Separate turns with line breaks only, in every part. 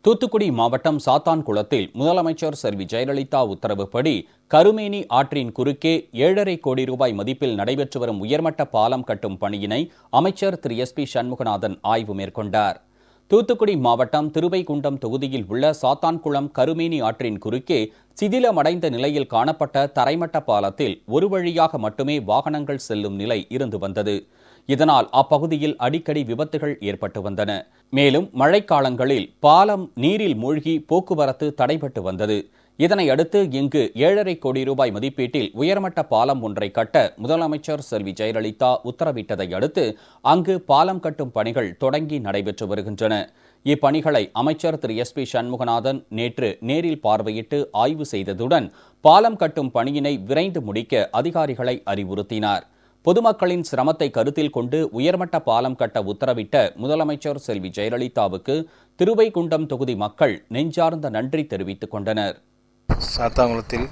தூத்துக்குடி மாவட்டம் சாத்தான்குளத்தில் முதலமைச்சர் செல்வி ஜெயலலிதா உத்தரவுப்படி கருமேனி ஆற்றின் குறுக்கே 7.5 கோடி ரூபாய் மதிப்பில் நடைபெற்று வரும் உயர்மட்ட பாலம் கட்டும் பணியினை அமைச்சர் திரு SP சண்முகநாதன் ஆய்வு மேற்கொண்டார். தூத்துக்குடி மாவட்டம் திருவைகுண்டம் தொகுதியில் உள்ள சாத்தான்குளம் கருமேனி ஆற்றின் குறுக்கே சிதிலமடைந்த நிலையில் காணப்பட்ட தரைமட்ட பாலத்தில் ஒரு வழியாக மட்டுமே வாகனங்கள் செல்லும் நிலை இருந்து வந்தது. இதனால் அப்பகுதியில் அடிக்கடி விபத்துகள் ஏற்பட்டு வந்தன. மேலும் மழைக்காலங்களில் பாலம் நீரில் மூழ்கி போக்குவரத்து தடைபட்டு வந்தது. இதனையடுத்து இங்கு 7.5 கோடி ரூபாய் மதிப்பீட்டில் உயர்மட்ட பாலம் ஒன்றை கட்ட முதலமைச்சர் செல்வி ஜெயலலிதா உத்தரவிட்டதை அடுத்து அங்கு பாலம் கட்டும் பணிகள் தொடங்கி நடைபெற்று வருகின்றன. இப்பணிகளை அமைச்சர் திரு SP சண்முகநாதன் நேற்று நேரில் பார்வையிட்டு ஆய்வு செய்ததுடன் பாலம் கட்டும் பணியினை விரைந்து முடிக்க அதிகாரிகளை அறிவுறுத்தினார். பொதுமக்களின் சிரமத்தை கருத்தில் கொண்டு உயர்மட்ட பாலம் கட்ட உத்தரவிட்ட முதலமைச்சர் செல்வி ஜெயலலிதாவுக்கு திருவைகுண்டம் தொகுதி மக்கள் நெஞ்சார்ந்த நன்றி தெரிவித்துக் கொண்டனர்.
சாத்தான்குளத்தில்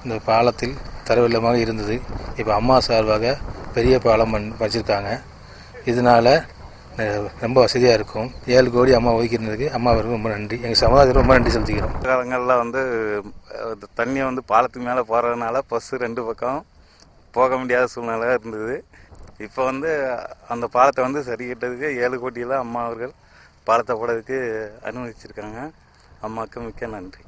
இந்த பாலத்தில் தரவில்லமாக இருந்தது. இப்போ அம்மா சார்பாக பெரிய பாலம் வச்சிருக்காங்க. இதனால ரொம்ப வசதியாக இருக்கும். 7 கோடி அம்மா ஒதுக்கியிருந்ததுக்கு அம்மாவுக்கு ரொம்ப நன்றி. எங்கள் சமுதாயத்துக்கு ரொம்ப நன்றி செலுத்திக்கிறோம்.
காலங்களில் தண்ணி பாலத்துக்கு மேலே போகிறதுனால பஸ் 2 பக்கம் போக முடியாத சூழ்நிலை இருந்தது. இப்போ அந்த பாலத்தை சரி கட்டதுக்கு 7 கோடியில் அம்மா அவர்கள் பாலத்தை போடுறதுக்கு அனுமதிச்சிருக்காங்க. அம்மாவுக்கு மிக்க நன்றி.